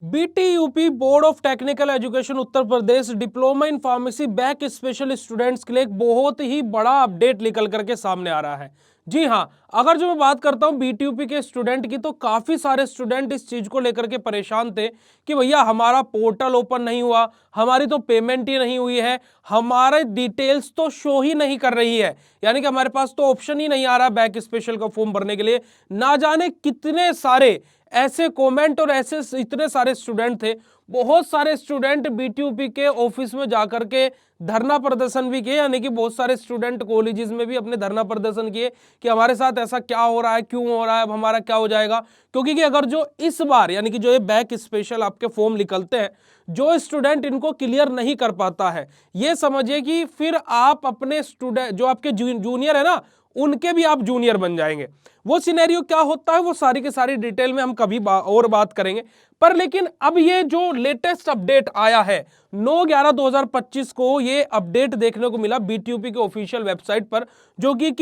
BTUP board of technical education Uttar Pradesh diploma in pharmacy back special students के लिए एक बहुत ही बड़ा अपडेट निकल करके सामने आ रहा है। जी हां, अगर जो मैं बात करता हूं बीटीयूपी के स्टूडेंट की, तो काफी सारे स्टूडेंट इस चीज को लेकर के परेशान थे कि भैया हमारा पोर्टल ओपन नहीं हुआ, हमारी तो पेमेंट ही नहीं हुई है, हमारे डिटेल्स तो शो ही नहीं कर रही है, यानी कि हमारे पास तो ऑप्शन ही नहीं आ रहा बैक स्पेशल का फॉर्म भरने के लिए। ना जाने कितने सारे ऐसे कमेंट और ऐसे इतने सारे स्टूडेंट थे। बहुत सारे स्टूडेंट बीटीयूपी के ऑफिस में जाकर के धरना प्रदर्शन भी किए, यानी कि बहुत सारे स्टूडेंट कॉलेजेस में भी अपने धरना प्रदर्शन किए कि हमारे साथ ऐसा क्या हो रहा है, क्यों हो रहा है, अब हमारा क्या हो जाएगा। क्योंकि कि अगर जो इस बार यानी कि जो ये बैक स्पेशल आपके फॉर्म निकलते हैं, जो स्टूडेंट इनको क्लियर नहीं कर पाता है, ये समझिए कि फिर आप अपने स्टूडेंट जो आपके जूनियर है ना, उनके भी आप जूनियर बन जाएंगे। वो सिनेरियो क्या होता है वो सारी की सारी डिटेल में हम कभी और बात करेंगे। पर लेकिन अब ये जो लेटेस्ट अपडेट आया है 9/11/2025 को, ये अपडेट देखने को मिला बीटीयूपी के ऑफिशियल वेबसाइट पर, जो कि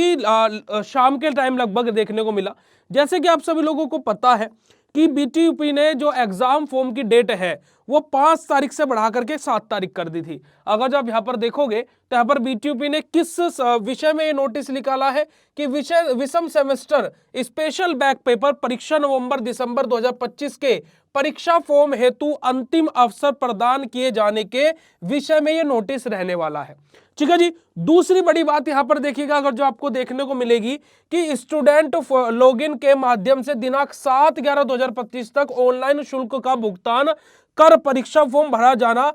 शाम के टाइम लगभग देखने को मिला। जैसे कि आप सभी लोगों को पता है कि बीटीयूपी ने जो एग्जाम फॉर्म की डेट है वो 5 तारीख से बढ़ा करके 7 तारीख कर दी थी। अगर जब यहां पर देखोगे तो यहां पर बीटीयूपी ने किस विषय में ये नोटिस निकाला है कि विषय विषम सेमेस्टर स्पेशल बैक पेपर परीक्षा नवंबर दिसंबर 2025 के परीक्षा फॉर्म हेतु अंतिम अवसर प्रदान किए जाने के विषय में ये नोटिस रहने वाला है। ठीक है जी। दूसरी बड़ी बात यहां पर देखिएगा, अगर जो आपको देखने को मिलेगी कि स्टूडेंट लॉगिन के माध्यम से दिनांक 7/11/2025 तक ऑनलाइन शुल्क का भुगतान कर परीक्षा फॉर्म भरा जाना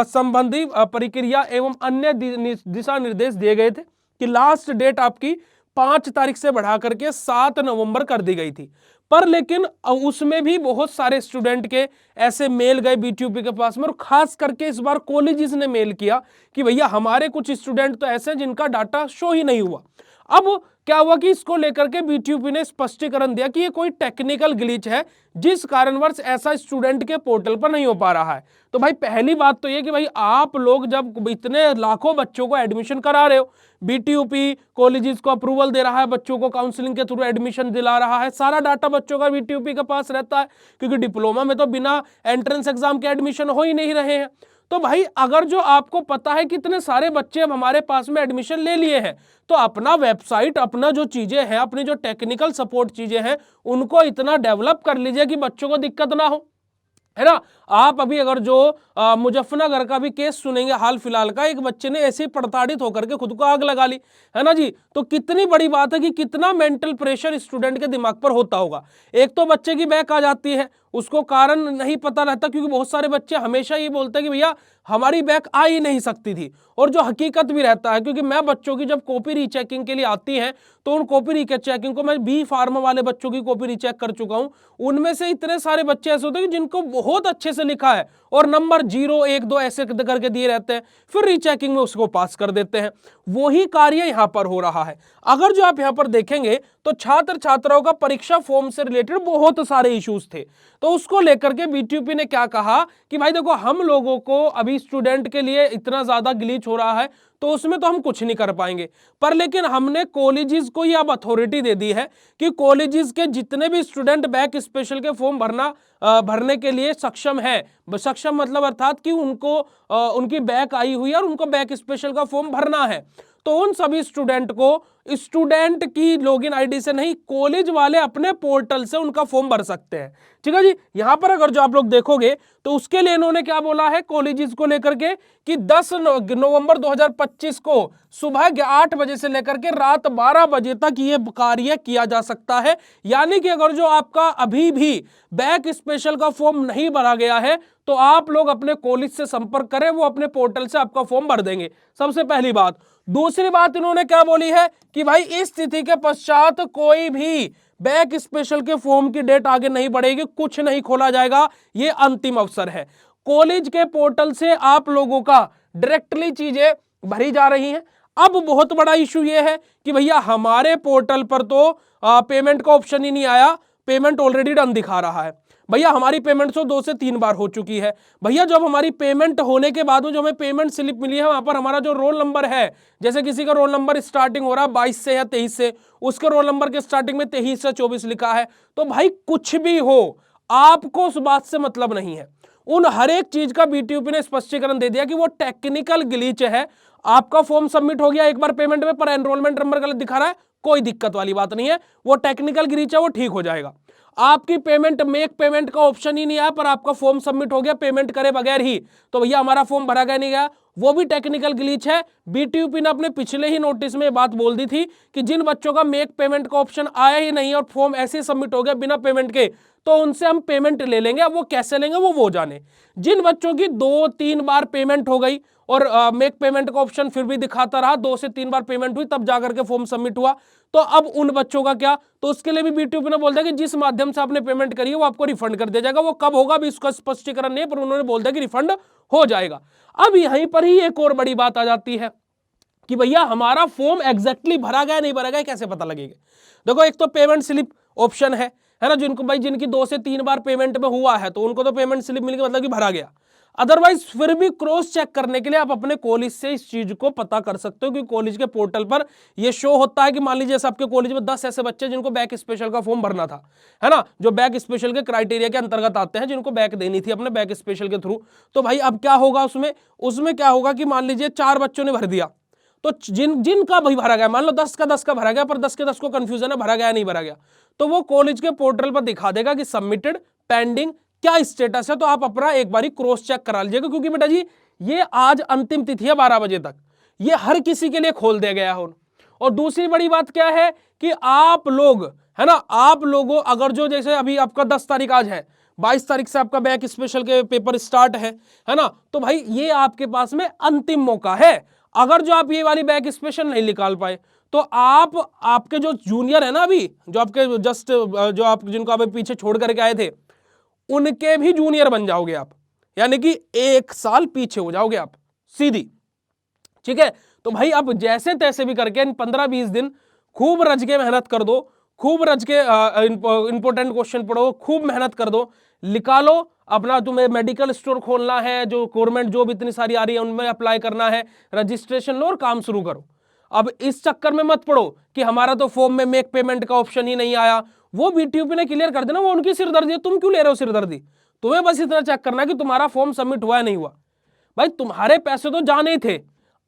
संबंधी प्रक्रिया एवं अन्य दिशा निर्देश दिए गए थे कि लास्ट डेट आपकी 5 तारीख से बढ़ा करके 7 नवंबर कर दी गई थी। पर लेकिन उसमें भी बहुत सारे स्टूडेंट के ऐसे मेल गए बीटीयूपी के पास में, और खास करके इस बार कॉलेजेस ने मेल किया कि भैया हमारे कुछ स्टूडेंट तो ऐसे हैं जिनका डाटा शो ही नहीं हुआ। अब क्या हुआ कि इसको लेकर के बीटीयूपी ने स्पष्टीकरण दिया कि ये कोई टेक्निकल ग्लिच है, जिस कारणवश ऐसा स्टूडेंट के पोर्टल पर नहीं हो पा रहा है। तो भाई पहली बात तो ये कि भाई आप लोग जब इतने लाखों बच्चों को एडमिशन करा रहे हो, बीटीयूपी कॉलेजेस को अप्रूवल दे रहा है, बच्चों को काउंसलिंग के थ्रू एडमिशन दिला रहा है, सारा डाटा बच्चों का बीटीयूपी के पास रहता है, क्योंकि डिप्लोमा में तो बिना एंट्रेंस एग्जाम के एडमिशन हो ही नहीं रहे हैं। तो भाई अगर जो आपको पता है कि इतने सारे बच्चे अब हमारे पास में एडमिशन ले लिए हैं, तो अपना वेबसाइट, अपना जो चीजें हैं, अपनी जो टेक्निकल सपोर्ट चीजें हैं, उनको इतना डेवलप कर लीजिए कि बच्चों को दिक्कत ना हो, है ना। आप अभी अगर जो मुजफ्फरनगर का भी केस सुनेंगे हाल फिलहाल का, एक बच्चे ने ऐसे ही प्रताड़ित होकर के खुद को आग लगा ली, है ना जी। तो कितनी बड़ी बात है कि कितना मेंटल प्रेशर स्टूडेंट के दिमाग पर होता होगा। एक तो बच्चे की बैक आ जाती है, उसको कारण नहीं पता रहता, क्योंकि बहुत सारे बच्चे हमेशा ये बोलते हैं कि भैया हमारी बैक आ ही नहीं सकती थी, और जो हकीकत भी रहता है, क्योंकि मैं बच्चों की जब कॉपी रीचेकिंग के लिए आती है, तो उन कॉपी रीचेकिंग को मैं बी फार्मा वाले बच्चों की कॉपी रीचेक कर चुका हूं। उनमें से इतने सारे बच्चे ऐसे होते हैं जिनको बहुत अच्छे से लिखा है और नंबर 0 1 2 ऐसे करके दिए रहते हैं, फिर रीचेकिंग में उसको पास कर देते हैं। वही कार्य यहां पर हो रहा है। अगर जो आप यहां पर देखेंगे तो छात्र छात्राओं का परीक्षा फॉर्म से रिलेटेड बहुत सारे इश्यूज थे, तो उसको लेकर के बीटीयूपी ने क्या कहा कि भाई देखो, हम लोगों को अभी स्टूडेंट के लिए इतना ज्यादा ग्लिच हो रहा है, तो उसमें तो हम कुछ नहीं कर पाएंगे। पर लेकिन हमने कॉलेजेस को ये अब अथॉरिटी दे दी है कि कॉलेजेस के जितने भी स्टूडेंट बैक स्पेशल के फॉर्म भरने के लिए सक्षम है, सक्षम मतलब अर्थात कि उनको उनकी बैक आई हुई है और उनको बैक स्पेशल का फॉर्म भरना है, तो उन सभी स्टूडेंट को स्टूडेंट की लॉगिन आईडी से नहीं, कॉलेज वाले अपने पोर्टल से उनका फॉर्म भर सकते हैं। ठीक है जी। यहां पर अगर जो आप लोग देखोगे तो उसके लिए इन्होंने क्या बोला है कॉलेजेस को लेकर के कि 10 नवंबर 2025 को सुबह 8 बजे से लेकर के रात 12 बजे तक ये कार्य किया जा सकता है। यानी कि अगर जो आपका अभी भी बैक स्पेशल का फॉर्म नहीं भरा गया है, तो आप लोग अपने कॉलेज से संपर्क करें, वो अपने पोर्टल से आपका फॉर्म भर देंगे, सबसे पहली बात। दूसरी बात इन्होंने क्या बोली है कि भाई इस स्थिति के पश्चात कोई भी बैक स्पेशल के फॉर्म की डेट आगे नहीं बढ़ेगी, कुछ नहीं खोला जाएगा, ये अंतिम अवसर है। कॉलेज के पोर्टल से आप लोगों का डायरेक्टली चीजें भरी जा रही हैं। अब बहुत बड़ा इशू ये है कि भैया हमारे पोर्टल पर तो पेमेंट का ऑप्शन ही नहीं आया, पेमेंट ऑलरेडी डन दिखा रहा है। भैया हमारी पेमेंट तो 2 से 3 बार हो चुकी है। भैया जब हमारी पेमेंट होने के बाद में जो हमें पेमेंट स्लिप मिली है, वहां पर हमारा जो रोल नंबर है, जैसे किसी का रोल नंबर स्टार्टिंग हो रहा है 22 से या 23 से, उसके रोल नंबर के स्टार्टिंग में 23 से 24 लिखा है। तो भाई कुछ भी हो, आपको उस बात से मतलब नहीं है। उन हर एक चीज का बीटीयूपी ने स्पष्टीकरण दे दिया कि वो टेक्निकल ग्लिच है। आपका फॉर्म सबमिट हो गया एक बार पेमेंट में, पर एनरोलमेंट नंबर गलत दिखा रहा है, कोई दिक्कत वाली बात नहीं है, वो टेक्निकल ग्लिच है, वो ठीक हो जाएगा। आपकी पेमेंट, मेक पेमेंट का ऑप्शन ही नहीं आया, पर आपका फॉर्म सबमिट हो गया पेमेंट करे बगैर ही, तो भैया हमारा फॉर्म भरा गया नहीं गया, वो भी टेक्निकल ग्लिच है। बीटीयूपी ने अपने पिछले ही नोटिस में बात बोल दी थी कि जिन बच्चों का मेक पेमेंट का ऑप्शन आया ही नहीं और फॉर्म ऐसे सबमिट हो गया बिना पेमेंट के, तो उनसे हम पेमेंट ले लेंगे। अब वो कैसे लेंगे वो जाने। जिन बच्चों की 2-3 बार पेमेंट हो गई और मेक पेमेंट का ऑप्शन फिर भी दिखाता रहा, 2 से 3 बार पेमेंट हुई तब जाकर के फॉर्म सबमिट हुआ, तो अब उन बच्चों का क्या? तो उसके लिए भी बीटीयूपी ने बोल दिया कि जिस माध्यम से आपने पेमेंट करी है वो आपको रिफंड कर दिया जाएगा। वो कब होगा भी इसका स्पष्टीकरण नहीं है, पर उन्होंने बोल दिया कि रिफंड हो जाएगा। अब यहीं पर ही एक और बड़ी बात आ जाती है कि भैया हमारा फॉर्म एग्जैक्टली भरा गया नहीं भरा गया, कैसे पता लगेगा? देखो, एक तो पेमेंट स्लिप ऑप्शन है ना, जिनको भाई जिनकी 2 से 3 बार पेमेंट में हुआ है तो उनको तो पेमेंट स्लिप मिल गई, मतलब कि भरा गया। अदरवाइज फिर भी क्रॉस चेक करने के लिए आप अपने कॉलेज से इस चीज को पता कर सकते हो कि कॉलेज के पोर्टल पर ये शो होता है कि मान लीजिए आपके कॉलेज में 10 ऐसे बच्चे जिनको बैक स्पेशल का फॉर्म भरना था, है ना, जो बैक स्पेशल के क्राइटेरिया के अंतर्गत आते हैं, जिनको बैक देनी थी अपने बैक स्पेशल के थ्रू। तो भाई अब क्या होगा उसमें क्या होगा कि मान लीजिए 4 बच्चों ने भर दिया, तो जिनका भाई भरा गया, मान लो 10 का भरा गया, पर 10 के 10 को कंफ्यूजन है भरा गया नहीं भरा गया, तो वो कॉलेज के पोर्टल पर दिखा देगा कि सबमिटेड, पेंडिंग, क्या स्टेटस है। तो आप अपना एक बारी क्रॉस चेक करा लीजिएगा, क्योंकि बेटा जी ये आज अंतिम तिथि है 12 बजे तक, ये हर किसी के लिए खोल दिया गया है। और दूसरी बड़ी बात क्या है कि आप लोग, है ना, आप लोगों अगर जो जैसे अभी आपका 10 तारीख आज है, 22 तारीख से आपका बैक स्पेशल के पेपर स्टार्ट है ना, तो भाई ये आपके पास में अंतिम मौका है। अगर जो आप ये वाली बैक स्पेशल नहीं निकाल पाए तो आपके जो जूनियर है ना, अभी जो आपके जस्ट जो आप जिनको आप पीछे छोड़ करके आए थे, उनके भी जूनियर बन जाओगे आप, यानी कि 1 साल पीछे हो जाओगे आप सीधी। ठीक है, तो भाई अब जैसे तैसे भी करके इन 15-20 दिन खूब रज के मेहनत कर दो, खूब रज के इंपॉर्टेंट क्वेश्चन पढ़ो, खूब मेहनत कर दो, निकालो अपना। तुम्हें मेडिकल स्टोर खोलना है, जो गवर्नमेंट जॉब इतनी सारी आ रही है उनमें अप्लाई करना है, रजिस्ट्रेशन लो और काम शुरू करो। अब इस चक्कर में मत पड़ो कि हमारा तो फॉर्म में मेक पेमेंट का ऑप्शन ही नहीं आया, वो बीटीयूपी ने क्लियर कर देना, वो उनकी सिरदर्दी है, तुम क्यों ले रहे हो सिरदर्दी? तुम्हें बस इतना चेक करना कि तुम्हारा फॉर्म सबमिट हुआ है नहीं हुआ। भाई तुम्हारे पैसे तो जाने ही थे,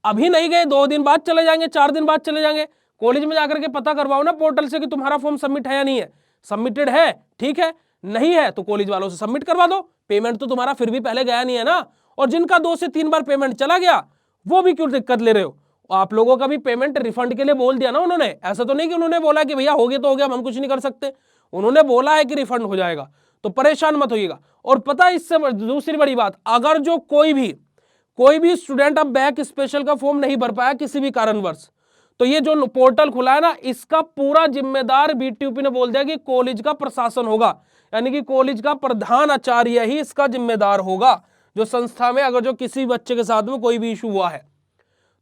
अभी नहीं गए, 2 दिन बाद चले जाएंगे, 4 दिन बाद चले जाएंगे। कॉलेज में जाकर के पता करवाओ ना पोर्टल से कि तुम्हारा फॉर्म सबमिट है या नहीं है। सबमिटेड है, ठीक है, नहीं है तो कॉलेज वालों से सबमिट करवा दो। पेमेंट तो तुम्हारा फिर भी पहले गया नहीं है ना। और जिनका 2 से 3 बार पेमेंट चला गया वो भी क्यों दिक्कत ले रहे हो? आप लोगों का भी पेमेंट रिफंड के लिए बोल दिया ना उन्होंने, ऐसा तो नहीं कि उन्होंने बोला कि भैया हो गया तो हो गया, हम कुछ नहीं कर सकते। उन्होंने बोला है कि रिफंड हो जाएगा, तो परेशान मत होइएगा। और पता है इससे दूसरी बड़ी बात, अगर जो कोई भी स्टूडेंट अब बैक स्पेशल का फॉर्म नहीं भर पाया किसी भी कारणवश, तो ये जो पोर्टल खुला है ना, इसका पूरा जिम्मेदार बीटीयूपी ने बोल दिया कि कॉलेज का प्रशासन होगा, यानी कि कॉलेज का प्रधान आचार्य ही इसका जिम्मेदार होगा। जो संस्था में अगर जो किसी बच्चे के साथ में कोई भी इशू हुआ है,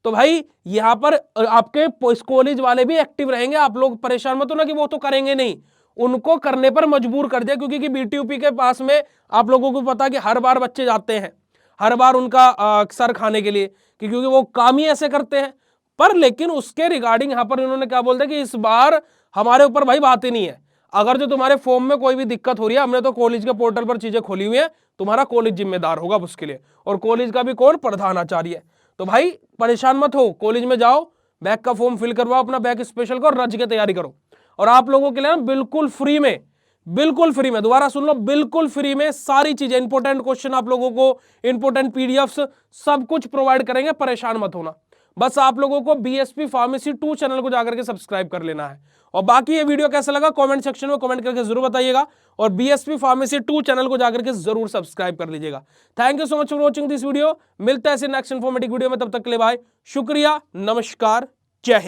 तो भाई यहां पर आपके कॉलेज वाले भी एक्टिव रहेंगे। आप लोग परेशान मत होना कि वो तो करेंगे नहीं, उनको करने पर मजबूर कर दिया, क्योंकि बीटीयूपी के पास में आप लोगों को पता कि हर बार बच्चे जाते हैं, हर बार उनका सर खाने के लिए, क्योंकि वो काम ही ऐसे करते हैं। पर लेकिन उसके रिगार्डिंग यहां पर इन्होंने क्या बोल दिया कि इस बार हमारे ऊपर भाई बात ही नहीं है। अगर जो तुम्हारे फॉर्म में कोई भी दिक्कत हो रही है, हमने तो कॉलेज के पोर्टल पर चीजें खोली हुई है, तुम्हारा कॉलेज जिम्मेदार होगा उसके लिए, और कॉलेज का भी कौन? प्रधानाचार्य। तो भाई परेशान मत हो, कॉलेज में जाओ, बैक का फॉर्म फिल करवाओ, अपना बैक स्पेशल को रज के तैयारी करो। और आप लोगों के लिए बिल्कुल फ्री में, दोबारा सुन लो, बिल्कुल फ्री में सारी चीजें, इंपोर्टेंट क्वेश्चन आप लोगों को, इंपोर्टेंट पीडीएफ्स सब कुछ प्रोवाइड करेंगे, परेशान मत होना। बस आप लोगों को बीएसपी फार्मेसी 2 चैनल को जाकर के सब्सक्राइब कर लेना है। और बाकी ये वीडियो कैसा लगा कमेंट सेक्शन में कमेंट करके जरूर बताइएगा, और बीएसपी फार्मेसी 2 चैनल को जाकर के जरूर सब्सक्राइब कर लीजिएगा। Thank you so much for watching this video. मिलता है ऐसे नेक्स्ट इन्फॉर्मेटिव वीडियो में, तब तक के लिए बाय, शुक्रिया, नमस्कार, जय हिंद।